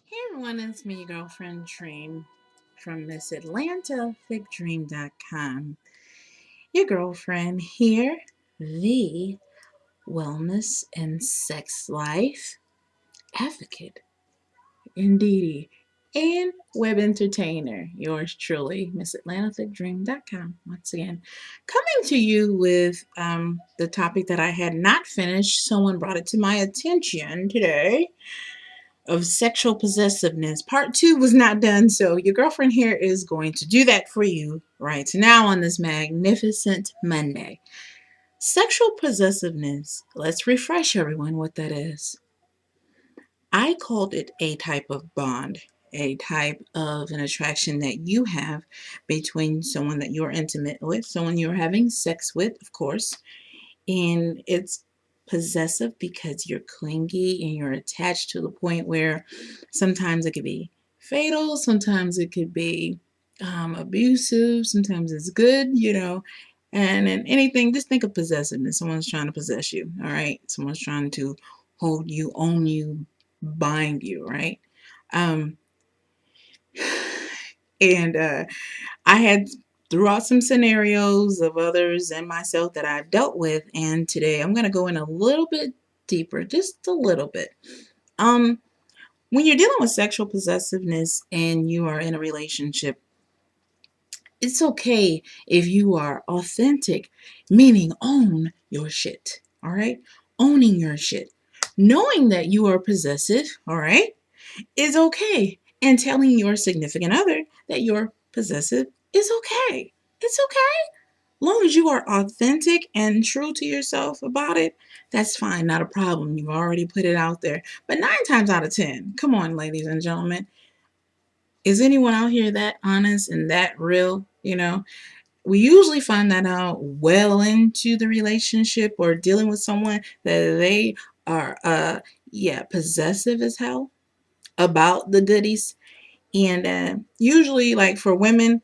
Hey everyone, it's me, your girlfriend Dream from MissAtlantaFigDream.com. Your girlfriend here, the wellness and sex life advocate, indeedy, and web entertainer. Yours truly, MissAtlantaFigDream.com. Once again, coming to you with the topic that I had not finished. Someone brought it to my attention today of sexual possessiveness. Part 2 was not done, so your girlfriend here is going to do that for you right now on this magnificent Monday. Sexual possessiveness. Let's refresh everyone what that is. I called it a type of bond, a type of an attraction that you have between someone that you're intimate with, someone you're having sex with, of course, and it's possessive because you're clingy and you're attached to the point where sometimes it could be fatal, sometimes it could be abusive, sometimes it's good, and in anything, just think of possessiveness. Someone's trying to possess you, all right? Someone's trying to hold you, own you, bind you, right? Um, and I had throughout some scenarios of others and myself that I've dealt with, and today I'm going to go in a little bit deeper, just a little bit. When you're dealing with sexual possessiveness and you are in a relationship, it's okay if you are authentic, meaning own your shit, all right? Owning your shit. Knowing that you are possessive, all right, is okay. And telling your significant other that you're possessive is okay. It's okay. Long as you are authentic and true to yourself about it, that's fine, not a problem. You've already put it out there. But 9 times out of 10, come on, ladies and gentlemen, is anyone out here that honest and that real? We usually find that out well into the relationship or dealing with someone that they are, possessive as hell about the goodies. And usually, like for women,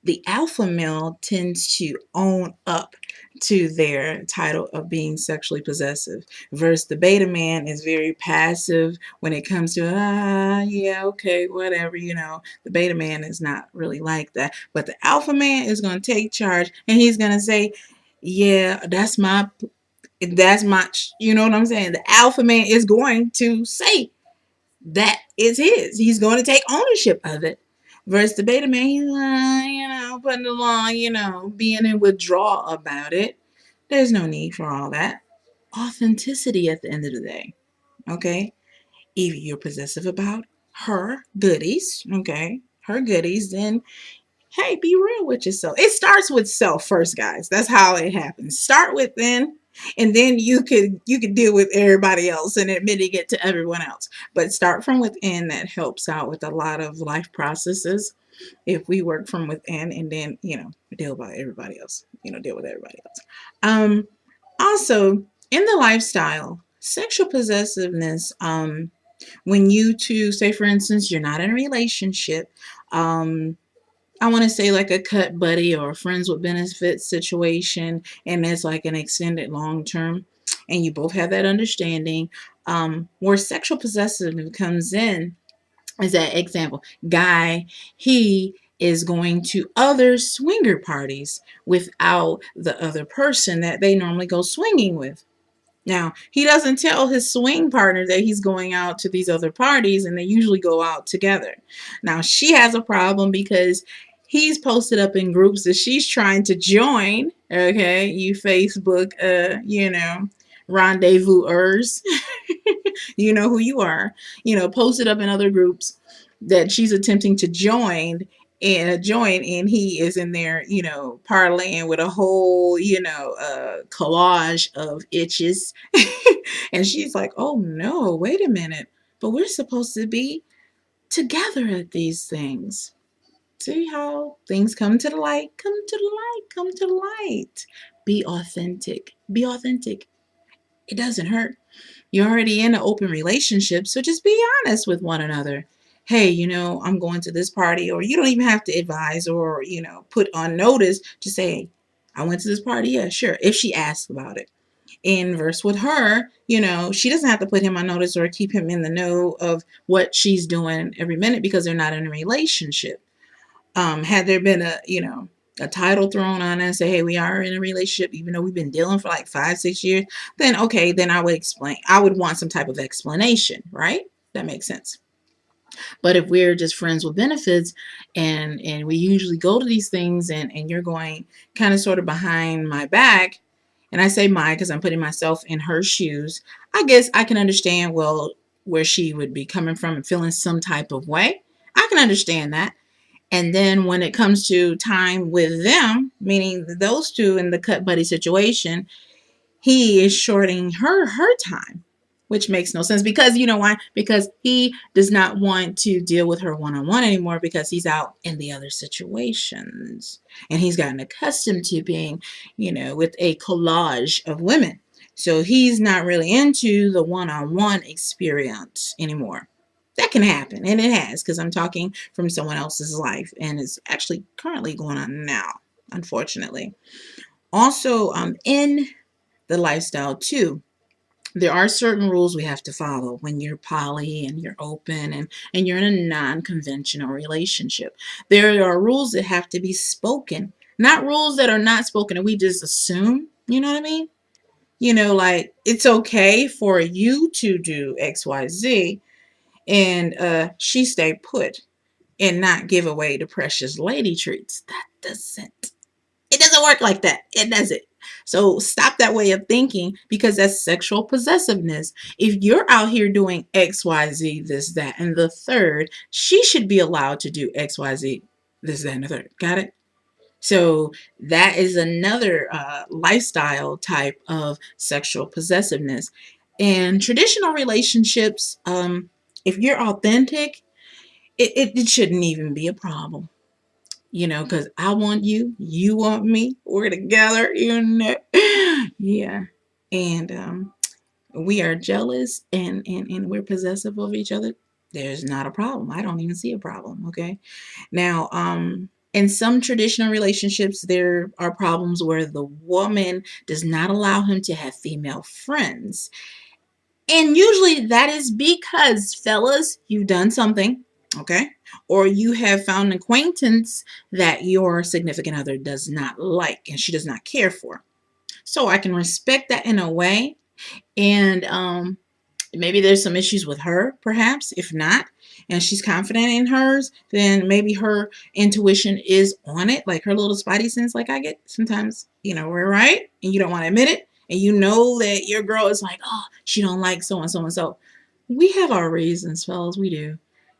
the alpha male tends to own up to their title of being sexually possessive, versus the beta man is very passive when it comes to, yeah, okay, whatever, The beta man is not really like that. But the alpha man is going to take charge and he's going to say, yeah, that's my, you know what I'm saying? The alpha man is going to say, that is his. He's going to take ownership of it. Versus the beta man, he's putting along, being in withdrawal about it. There's no need for all that. Authenticity at the end of the day. Okay? If you're possessive about her goodies, okay? Her goodies, then hey, be real with yourself. It starts with self first, guys. That's how it happens. Start within, and then you could deal with everybody else and admitting it to everyone else. But start from within. That helps out with a lot of life processes. If we work from within, and then deal with everybody else. Deal with everybody else. Also, in the lifestyle, sexual possessiveness. When you two, say for instance, you're not in a relationship. I want to say like a cut buddy or a friends with benefits situation, and it's like an extended long term, and you both have that understanding. Where sexual possessiveness comes in is that example. Guy, he is going to other swinger parties without the other person that they normally go swinging with. Now, he doesn't tell his swing partner that he's going out to these other parties, and they usually go out together. Now, she has a problem because he's posted up in groups that she's trying to join. Okay, you Facebook, rendezvousers. You know who you are. Posted up in other groups that she's attempting to join, and he is in there, parlaying with a whole, collage of itches. And she's like, oh no, wait a minute. But we're supposed to be together at these things. See how things come to the light, come to the light, come to the light. Be authentic. Be authentic. It doesn't hurt. You're already in an open relationship, so just be honest with one another. Hey, I'm going to this party, or you don't even have to advise or, put on notice. Just say, I went to this party. Yeah, sure. If she asks about it. Inverse with her, she doesn't have to put him on notice or keep him in the know of what she's doing every minute because they're not in a relationship. Had there been a title thrown on and say, hey, we are in a relationship, even though we've been dealing for like 5-6 years, then okay, then I would explain. I would want some type of explanation, right? That makes sense. But if we're just friends with benefits and we usually go to these things and you're going kind of sort of behind my back, and I say my because I'm putting myself in her shoes, I guess I can understand, well, where she would be coming from and feeling some type of way. I can understand that. And then when it comes to time with them, meaning those two in the cut buddy situation, he is shorting her time, which makes no sense because you know why? Because he does not want to deal with her one-on-one anymore because he's out in the other situations and he's gotten accustomed to being, with a collage of women. So he's not really into the one-on-one experience anymore. That can happen, and it has, because I'm talking from someone else's life, and it's actually currently going on now, unfortunately. Also, in the lifestyle too, there are certain rules we have to follow when you're poly and you're open and you're in a non-conventional relationship. There are rules that have to be spoken, not rules that are not spoken and we just assume, you know what I mean? Like it's okay for you to do XYZ and she stay put and not give away the precious lady treats. It doesn't work like that. It doesn't. So stop that way of thinking because that's sexual possessiveness. If you're out here doing XYZ, this, that, and the third, she should be allowed to do XYZ, this, that, and the third. Got it? So that is another lifestyle type of sexual possessiveness. And traditional relationships, if you're authentic, it shouldn't even be a problem. Because I want you, you want me, we're together, Yeah. And we are jealous and we're possessive of each other. There's not a problem. I don't even see a problem. Okay. Now, in some traditional relationships, there are problems where the woman does not allow him to have female friends. And usually that is because, fellas, you've done something, okay? Or you have found an acquaintance that your significant other does not like and she does not care for. So I can respect that in a way. And maybe there's some issues with her, perhaps. If not, and she's confident in hers, then maybe her intuition is on it, like her little spidey sense, like I get sometimes. We're right, and you don't want to admit it, and you know that your girl is like, oh, she don't like so and so and so. We have our reasons, fellas. We do.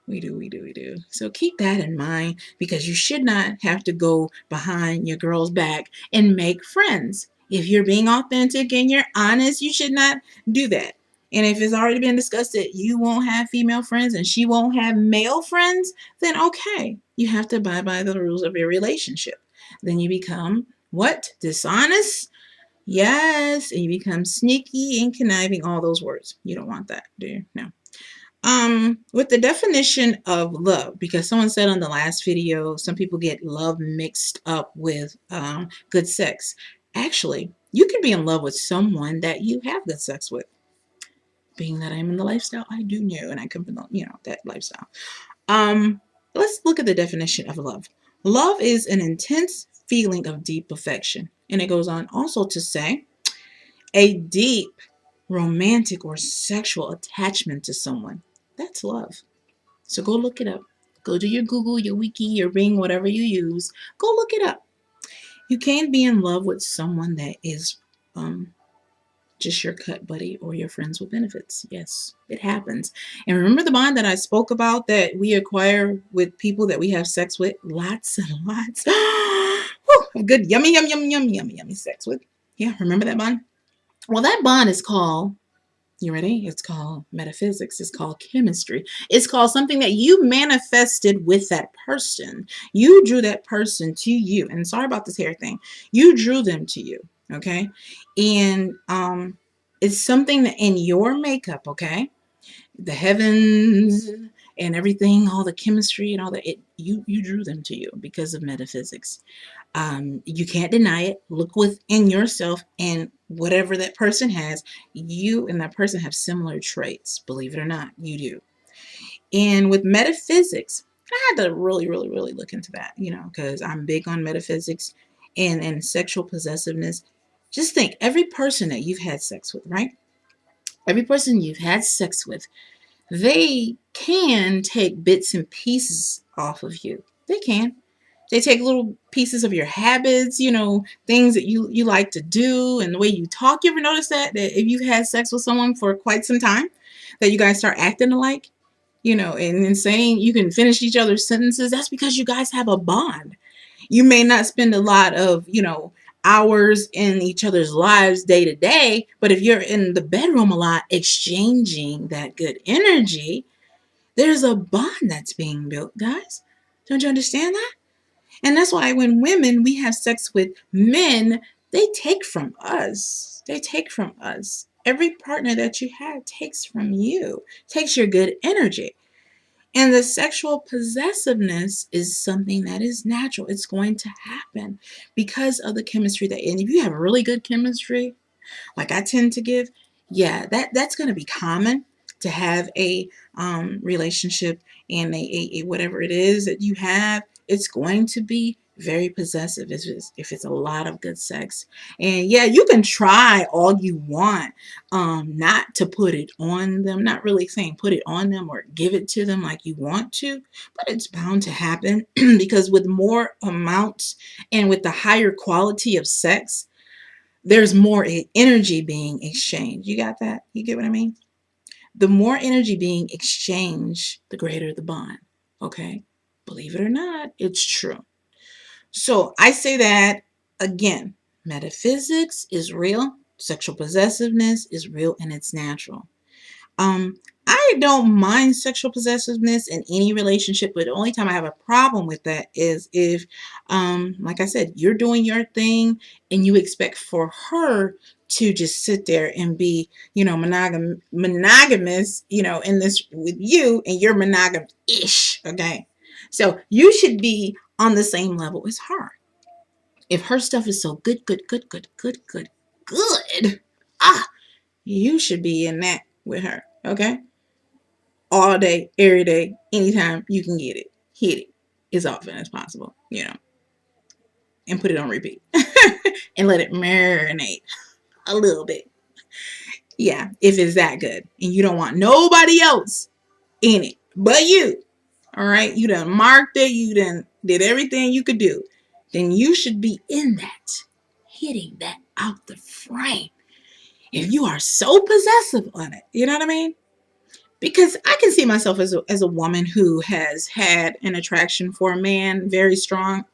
We do, we do, we do. So keep that in mind because you should not have to go behind your girl's back and make friends. If you're being authentic and you're honest, you should not do that. And if it's already been discussed that you won't have female friends and she won't have male friends, then okay, you have to abide by the rules of your relationship. Then you become what? Dishonest? Yes, and you become sneaky and conniving, all those words. You don't want that, do you? No. With the definition of love, because someone said on the last video, some people get love mixed up with good sex. Actually, you can be in love with someone that you have good sex with. Being that I'm in the lifestyle, I do know, and I come from that lifestyle. Let's look at the definition of love. Love is an intense feeling of deep affection, and it goes on also to say a deep romantic or sexual attachment to someone. That's love. So go look it up. Go to your Google, your Wiki, your Bing, whatever you use. Go look it up. You can't be in love with someone that is just your cut buddy or your friends with benefits. Yes, it happens. And remember the bond that I spoke about that we acquire with people that we have sex with? Lots and lots of good, yummy, yum, yum, yum, yummy, yummy sex with. Yeah, remember that bond? Well, that bond is called, you ready? It's called metaphysics. It's called chemistry. It's called something that you manifested with that person. You drew that person to you. And sorry about this hair thing. You drew them to you. Okay. And it's something that in your makeup, okay, the heavens and everything, all the chemistry and all that, you drew them to you because of metaphysics. You can't deny it. Look within yourself, and whatever that person has, you and that person have similar traits. Believe it or not, you do. And with metaphysics, I had to really, really, really look into that, because I'm big on metaphysics and sexual possessiveness. Just think, every person that you've had sex with, right? Every person you've had sex with, they can take bits and pieces off of you. They can. They take little pieces of your habits, things that you like to do and the way you talk. You ever notice that if you've had sex with someone for quite some time, that you guys start acting alike? And then saying you can finish each other's sentences, that's because you guys have a bond. You may not spend a lot of, hours in each other's lives day to day, but if you're in the bedroom a lot, exchanging that good energy, there's a bond that's being built, guys. Don't you understand that? And that's why when women, we have sex with men, they take from us. They take from us. Every partner that you have takes from you, takes your good energy. And the sexual possessiveness is something that is natural. It's going to happen because of the chemistry and if you have really good chemistry, like I tend to give, yeah, that's going to be common to have a relationship and a whatever it is that you have. It's going to be very possessive if it's a lot of good sex. And yeah, you can try all you want not to put it on them, not really saying put it on them or give it to them like you want to, but it's bound to happen because with more amounts and with the higher quality of sex, there's more energy being exchanged. You got that? You get what I mean? The more energy being exchanged, the greater the bond. Okay? Believe it or not, it's true. So I say that again, metaphysics is real, sexual possessiveness is real, and it's natural. Um, I don't mind sexual possessiveness in any relationship, but the only time I have a problem with that is if, like I said, you're doing your thing and you expect for her to just sit there and be, monogamous, in this with you, and you're monogam-ish, okay? So you should be on the same level as her. If her stuff is so good, good, good, good, good, good, good, you should be in that with her, okay? All day, every day, anytime you can get it. Hit it as often as possible, and put it on repeat. And let it marinate a little bit. Yeah, if it's that good. And you don't want nobody else in it but you. All right, you done marked it, you done did everything you could do. Then you should be in that, hitting that out the frame. If you are so possessive on it, you know what I mean? Because I can see myself as a woman who has had an attraction for a man very strong.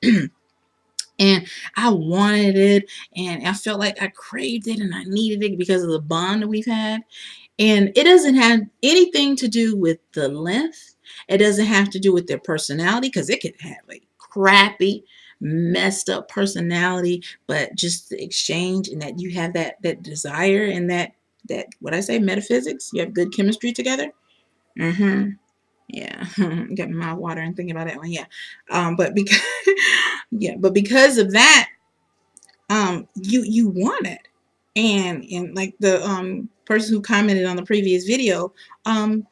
And I wanted it, and I felt like I craved it and I needed it because of the bond that we've had. And it doesn't have anything to do with the length. It doesn't have to do with their personality, because it could have a crappy, messed up personality, but just the exchange and that you have that desire and that what I say, metaphysics, you have good chemistry together. Mm-hmm. Yeah. Got my mouth watering thinking about that one. Yeah. But because yeah, but because of that, you want it. And like the person who commented on the previous video, um,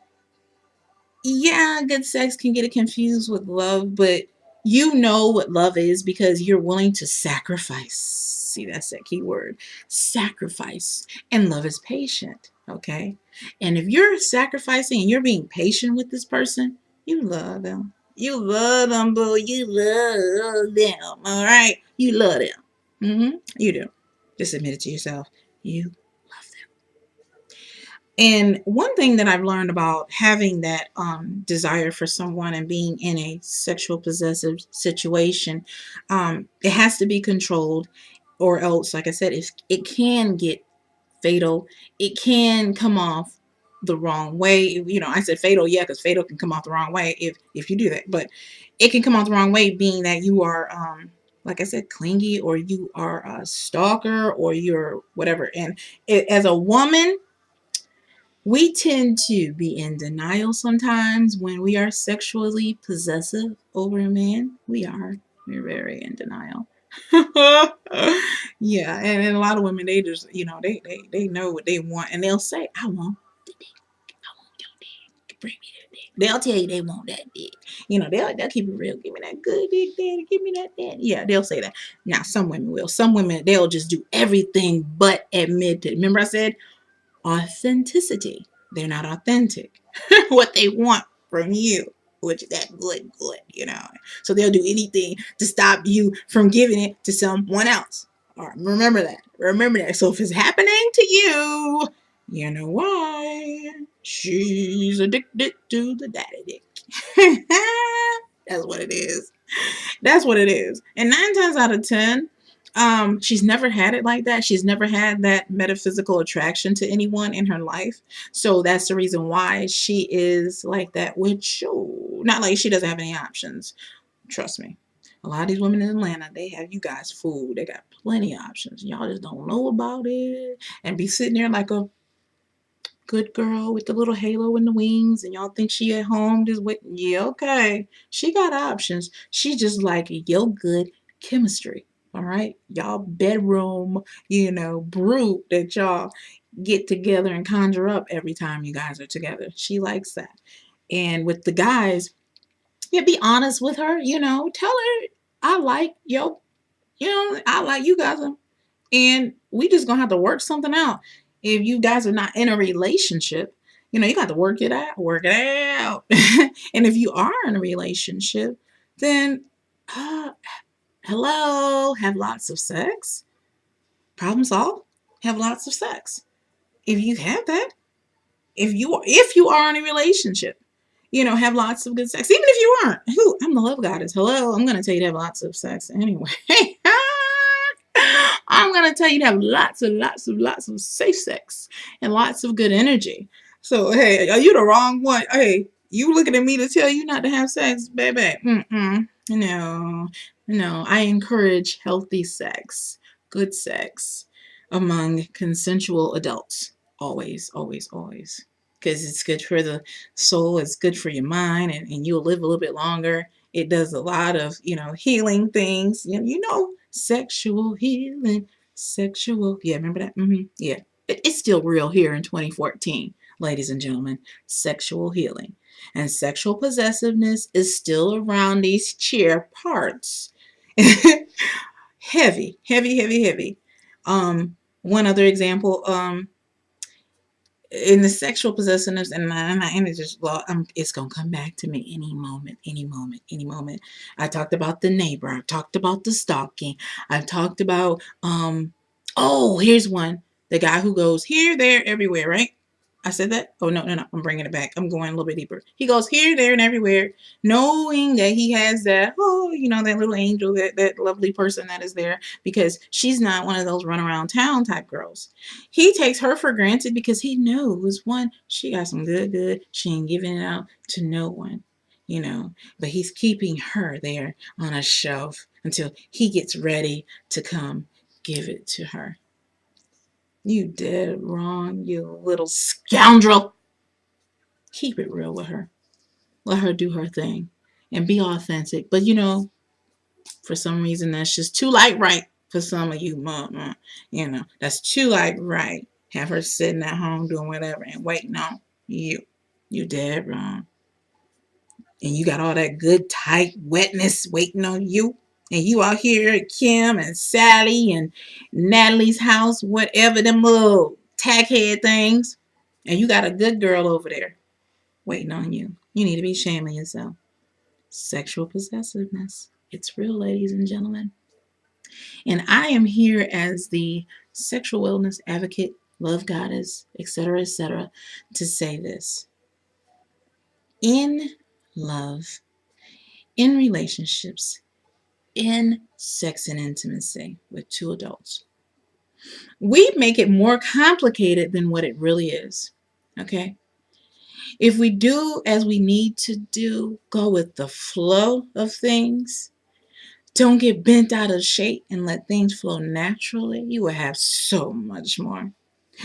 yeah, good sex can get it confused with love, but you know what love is because you're willing to sacrifice. See, that's that key word, sacrifice. And love is patient, okay? And if you're sacrificing and you're being patient with this person, you love them. You love them, boo. You love them, all right? You love them. You do. Just admit it to yourself. You love them. And one thing that I've learned about having that desire for someone and being in a sexual possessive situation, it has to be controlled, or else, like I said, it can get fatal. It can come off the wrong way. I said fatal, yeah, because fatal can come off the wrong way if you do that. But it can come off the wrong way, being that you are, like I said, clingy, or you are a stalker, or you're whatever. And as a woman, we tend to be in denial sometimes when we are sexually possessive over a man. We're very in denial. Yeah, and a lot of women, they just, they know what they want, and they'll say, I want the dick. I want your dick. Bring me that dick. They'll tell you they want that dick. They'll keep it real. Give me that good dick, daddy. Give me that daddy. Yeah, they'll say that. Now, some women will. Some women, they'll just do everything but admit it. Remember I said authenticity. They're not authentic. What they want from you, which is that good. So they'll do anything to stop you from giving it to someone else. All right, remember that. Remember that. So if it's happening to you, you know why. She's addicted to the daddy dick. That's what it is. That's what it is. And 9 times out of 10, she's never had it like that. She's never had that metaphysical attraction to anyone in her life. So that's the reason why she is like that with you. Not like she doesn't have any options. Trust me. A lot of these women in Atlanta, they have you guys fooled. They got plenty of options. Y'all just don't know about it. And be sitting there like a good girl with the little halo in the wings, and y'all think she at home just wait. Yeah, okay. She got options. She just like your good chemistry. All right. Y'all bedroom, brew that y'all get together and conjure up every time you guys are together. She likes that. And with the guys, yeah, be honest with her, tell her I like I like you guys. And we just gonna have to work something out. If you guys are not in a relationship, you got to work it out, And if you are in a relationship, then hello, have lots of sex. Problem solved. Have lots of sex. If you have that, if you are in a relationship, have lots of good sex. Even if you aren't, I'm the love goddess. Hello, I'm gonna tell you to have lots of sex anyway. I'm going to tell you to have lots of safe sex and lots of good energy. So, hey, are you the wrong one? Hey, you looking at me to tell you not to have sex, baby? No, no. I encourage healthy sex, good sex among consensual adults. Always, always, always. Because it's good for the soul, it's good for your mind, and you'll live a little bit longer. It does a lot of, healing things. Sexual healing, yeah, remember that? Yeah. It's still real here in 2014, ladies and gentlemen. Sexual healing. And sexual possessiveness is still around these chair parts. Heavy, heavy, heavy, heavy. One other example, in the sexual possessiveness, and it's gonna come back to me any moment, any moment, any moment. I talked about the neighbor. I talked about the stalking. I've talked about oh, here's one. The guy who goes here, there, everywhere, right? I said that? Oh, no. I'm bringing it back. I'm going a little bit deeper. He goes here, there, and everywhere, knowing that he has that, that little angel, that lovely person that is there, because she's not one of those run around town type girls. He takes her for granted because he knows, one, she got some good. She ain't giving it out to no one, but he's keeping her there on a shelf until he gets ready to come give it to her. You did wrong, you little scoundrel. Keep it real with her. Let her do her thing and be authentic. But for some reason, that's just too like right for some of you, mama. That's too like right. Have her sitting at home doing whatever and waiting on you. You dead wrong. And you got all that good, tight wetness waiting on you. And you out here at Kim and Sally and Natalie's house, whatever them little tackhead things. And you got a good girl over there waiting on you. You need to be ashamed of yourself. Sexual possessiveness. It's real, ladies and gentlemen. And I am here as the sexual wellness advocate, love goddess, etc., to say this. In love, in relationships, in sex and intimacy with two adults, we make it more complicated than what it really is. Okay? If we do as we need to do, go with the flow of things, don't get bent out of shape and let things flow naturally, you will have so much more.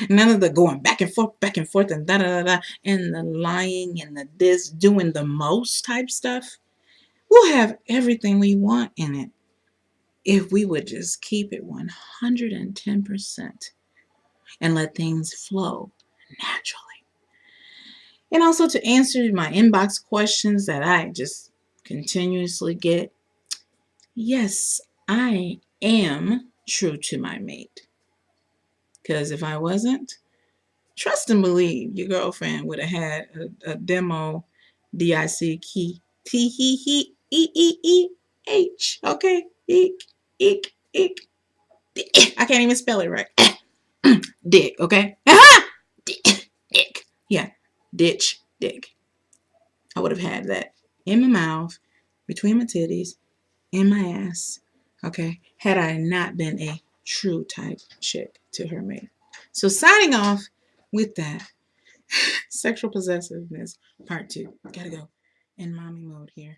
None of the going back and forth, and da-da-da-da, and the lying and the this, doing the most type stuff. We'll have everything we want in it if we would just keep it 110% and let things flow naturally. And also to answer my inbox questions that I just continuously get, yes, I am true to my mate. Because if I wasn't, trust and believe your girlfriend would have had a demo DIC key T he he E okay? Eek, eek, eek. I can't even spell it right. Dick, okay? Dick. Yeah. Ditch, dick. I would have had that in my mouth, between my titties, in my ass, okay, had I not been a true type chick to her mate. So signing off with that, sexual possessiveness part 2. Gotta go in mommy mode here.